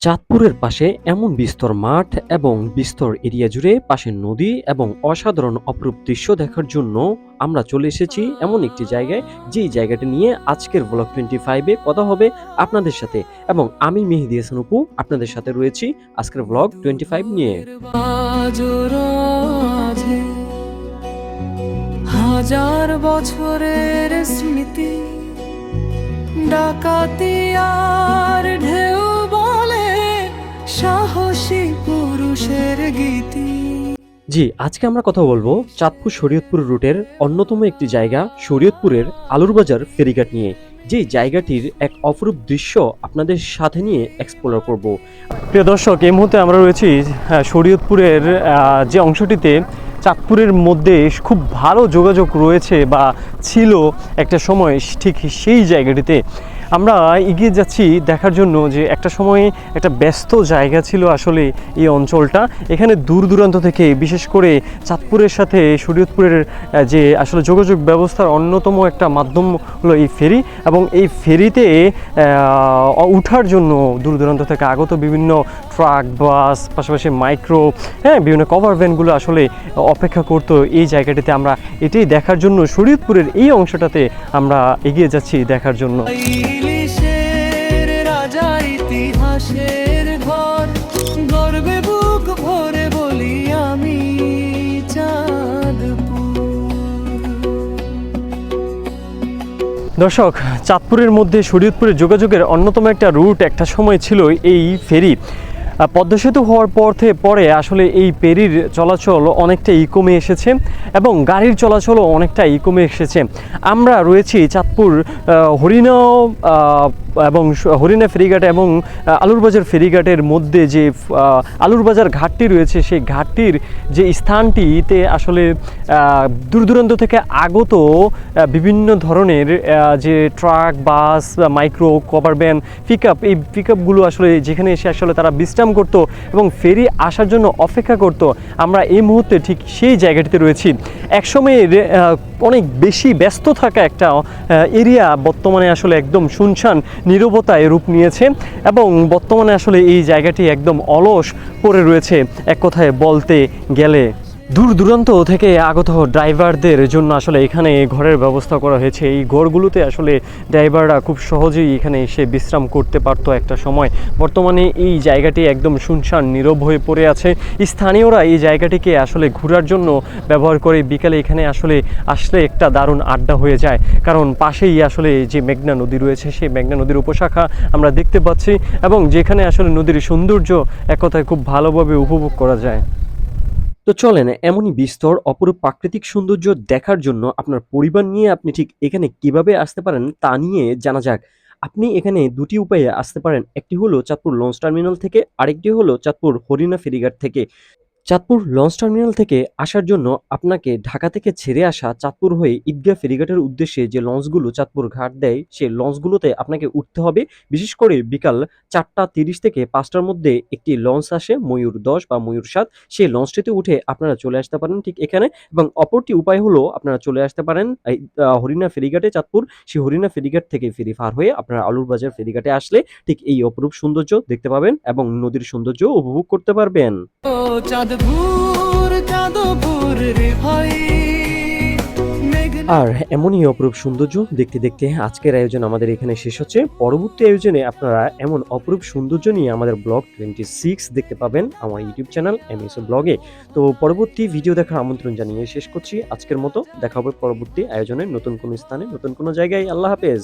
চাঁদপুরের পাশে এমন বিস্তর মাঠ এবং বিস্তর এরিয়া জুড়ে পাশে নদী এবং অসাধারণ অপরূপ দৃশ্য দেখার জন্য আমরা চলে এসেছি এমন একটি জায়গায়, যেই জায়গাটি নিয়ে আজকের ব্লগ 25-এ কথা হবে আপনাদের সাথে। এবং আমি মেহেদী হাসান অপু আপনাদের সাথে রয়েছি আজকের ব্লগ 25 নিয়ে। হাজার বছরের স্মৃতি ডাকাতি আর ঢেউ বলে সাহসী পুরুষের গীতি। জি, আজকে আমরা কথা বলবো চাঁদপুর শরীয়তপুর রুটের অন্যতম একটি জায়গা শরীয়তপুরের আলুরবাজার ফেরিঘাট নিয়ে, যে জায়গাটির এক অপরূপ দৃশ্য আপনাদের সাথে নিয়ে এক্সপ্লোর করব। প্রিয় দর্শক, এই মুহূর্তে আমরা রয়েছি শরীয়তপুরের যে অংশটিতে চাঁদপুরের মধ্যে খুব ভালো যোগাযোগ রয়েছে বা ছিল একটা সময়, ঠিক সেই জায়গাটিতে আমরা এগিয়ে যাচ্ছি দেখার জন্য যে একটা সময় একটা ব্যস্ত জায়গা ছিল আসলে এই অঞ্চলটা। এখানে দূর দূরান্ত থেকে, বিশেষ করে চাঁদপুরের সাথে শরীয়তপুরের যে আসলে যোগাযোগ ব্যবস্থার অন্যতম একটা মাধ্যম হলো এই ফেরি, এবং এই ফেরিতে উঠার জন্য দূর দূরান্ত থেকে আগত বিভিন্ন ট্রাক, বাস, পাশাপাশি মাইক্রো, বিভিন্ন কভার ভ্যানগুলো আসলে অপেক্ষা করতো এই জায়গাটিতে। আমরা এটাই দেখার জন্য শরীয়তপুরের এই অংশটাতে আমরা এগিয়ে যাচ্ছি দেখার জন্য। ইলিশের রাজা ইতিহাসের ঘর, গর্বে বুক ভরে বলি আমি চাঁদপুর। দর্শক, চাঁদপুরের মধ্যে শরীয়তপুরের যোগাযোগের অন্যতম একটা রুট একটা সময় ছিল এই ফেরি। পদ্মা সেতু হওয়ার পরে আসলে এই ফেরির চলাচল অনেকটাই কমে এসেছে এবং গাড়ির চলাচলও অনেকটাই কমে এসেছে। আমরা রয়েছি চাঁদপুর হরিণা এবং হরিণা ফেরিঘাট এবং আলুরবাজার ফেরিঘাটের মধ্যে যে আলুরবাজার ঘাটটি রয়েছে, সেই ঘাটটির যে স্থানটিতে আসলে দূর দূরান্ত থেকে আগত বিভিন্ন ধরনের যে ট্রাক, বাস, মাইক্রো, কভার ভ্যান, এই পিকআপগুলো আসলে যেখানে এসে আসলে তারা বিশ্রাম করতো এবং ফেরি আসার জন্য অপেক্ষা করত। আমরা এই মুহূর্তে ঠিক সেই জায়গাটিতে রয়েছি। একসময়ের অনেক বেশি ব্যস্ত থাকা একটা এরিয়া বর্তমানে আসলে একদম শুনশান নীরবতায় রূপ নিয়েছে এবং বর্তমানে আসলে এই জায়গাটি একদম অলস পড়ে রয়েছে এক কথায় বলতে গেলে। দূর দূরান্ত থেকে আগত ড্রাইভারদের জন্য আসলে এখানে ঘরের ব্যবস্থা করা হয়েছে। এই ঘরগুলোতে আসলে ড্রাইভাররা খুব সহজেই এখানে এসে বিশ্রাম করতে পারতো একটা সময়। বর্তমানে এই জায়গাটি একদম শুনশান নীরব হয়ে পড়ে আছে। স্থানীয়রা এই জায়গাটিকে আসলে ঘোরার জন্য ব্যবহার করে। বিকালে এখানে আসলে একটা দারুণ আড্ডা হয়ে যায়, কারণ পাশেই আসলে যে মেঘনা নদী রয়েছে, সেই মেঘনা নদীর উপশাখা আমরা দেখতে পাচ্ছি এবং যেখানে আসলে নদীর সৌন্দর্য এক কথায় খুব ভালোভাবে উপভোগ করা যায়। তো চলেন এমনই বিস্তর অপরূপ প্রাকৃতিক সৌন্দর্য দেখার জন্য আপনার পরিবার নিয়ে আপনি ঠিক এখানে কিভাবে আসতে পারেন তা নিয়ে জানা যাক। আপনি এখানে দুটি উপায়ে আসতে পারেন। একটি হলো চাঁদপুর লঞ্চ টার্মিনাল থেকে, আরেকটি হলো চাঁদপুর হরিণা ফেরিঘাট থেকে। চাঁদপুর লঞ্চ টার্মিনাল থেকে আসার জন্য আপনাকে ঢাকা থেকে ছেড়ে আসা চাঁদপুর হয়ে ঈদগাহ ফেরিঘাটের উদ্দেশ্যে যে লঞ্চগুলো চাঁদপুর ঘাট দেয়, সেই লঞ্চগুলোতে আপনাকে উঠতে হবে। বিশেষ করে বিকাল 4:30 থেকে 5টার মধ্যে একটি লঞ্চ আসে, ময়ূর 10 বা ময়ূর 7। সেই লঞ্চটিতে উঠে আপনারা চলে আসতে পারেন ঠিক এখানে। এবং অপরটি উপায় হলো আপনারা চলে আসতে পারেন এই হরিণা ফেরিঘাটে চাঁদপুর। সেই হরিণা ফেরিঘাট থেকে ফেরি পার হয়ে আপনারা আলুরবাজার ফেরিঘাটে আসলে ঠিক এই অপরূপ সৌন্দর্য দেখতে পাবেন এবং নদীর সৌন্দর্য উপভোগ করতে পারবেন। আর এমনই অপরূপ সৌন্দর্য দেখতে দেখতে আজকের আয়োজন আমাদের এখানে শেষ হচ্ছে। পরবর্তী আয়োজনে আপনারা এমন অপরূপ সৌন্দর্য নিয়ে আমাদের ব্লগ 26 দেখতে পাবেন আমার ইউটিউব চ্যানেল এমএসও ব্লগে। তো পরবর্তী ভিডিও দেখার আমন্ত্রণ জানিয়ে শেষ করছি আজকের মতো। দেখা হবে পরবর্তী আয়োজনে নতুন কোনো স্থানে, নতুন কোনো জায়গায়। আল্লাহ হাফেজ।